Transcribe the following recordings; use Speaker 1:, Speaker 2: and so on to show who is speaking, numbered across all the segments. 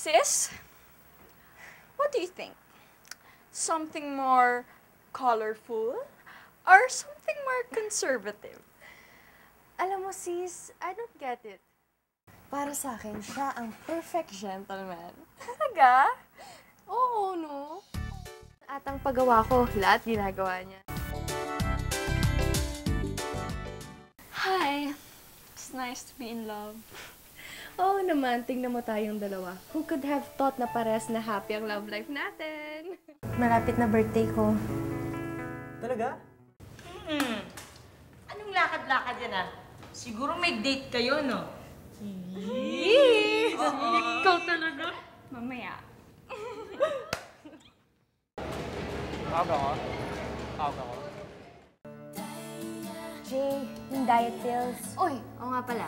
Speaker 1: Sis, what do you think? Something more colorful or something more conservative?
Speaker 2: Alam mo, sis, I don't get it. Para sa akin, siya ang perfect gentleman.
Speaker 1: Talaga?
Speaker 2: Oo, no? At ang paggawa ko, lahat ginagawa niya.
Speaker 1: Hi. It's nice to be in love.
Speaker 2: Oo naman, tingnan mo tayong dalawa. Who could have thought na pares na happy ang love life natin? Malapit na birthday ko.
Speaker 3: Talaga?
Speaker 4: Anong lakad-lakad yan ah? Siguro may date kayo, no?
Speaker 1: Ikaw talaga? Mamaya.
Speaker 3: Aga ko? Aga ko?
Speaker 5: Jay, yung diet pills.
Speaker 6: Oy, oo nga pala.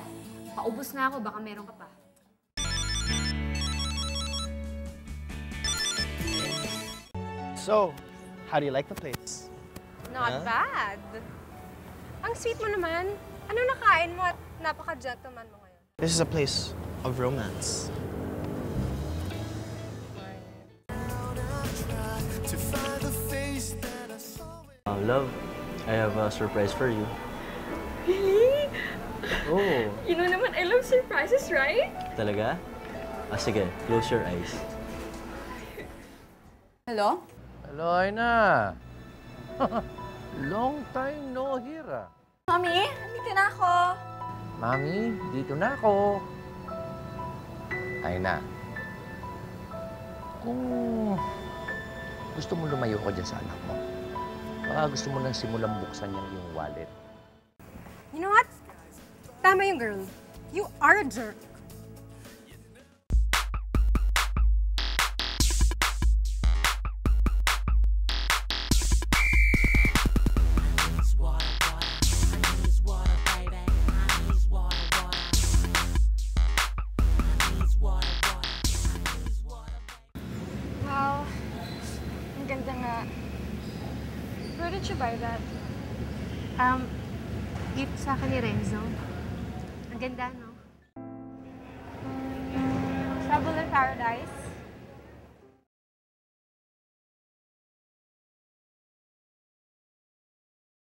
Speaker 6: Paubos na ako, baka meron ka pa.
Speaker 3: So, how do you like the place?
Speaker 2: Not bad. Ang sweet mo naman. Ano nakain mo at napaka-gentleman mo ngayon?
Speaker 3: This is a place of romance.
Speaker 7: Love, I have a surprise for you.
Speaker 1: Really?
Speaker 7: Oh,
Speaker 1: You know naman, I love surprises, right?
Speaker 7: talaga? Sige, close your eyes.
Speaker 1: Hello?
Speaker 8: Hello, Aina. Long time no hear, ah.
Speaker 1: Mami, nandito na ako.
Speaker 8: Mami, dito na ako. Aina, kung gusto mo lumayo ka dyan sa anak mo, baka gusto mo nang simulang buksan yung iyong wallet.
Speaker 2: You know what? Tama yung girl. You are a jerk.
Speaker 1: Wow. Ang ganda nga. Where did you buy that?
Speaker 6: Gift sa akin ni Renzo. Ang ganda, no?
Speaker 2: Trouble in Paradise.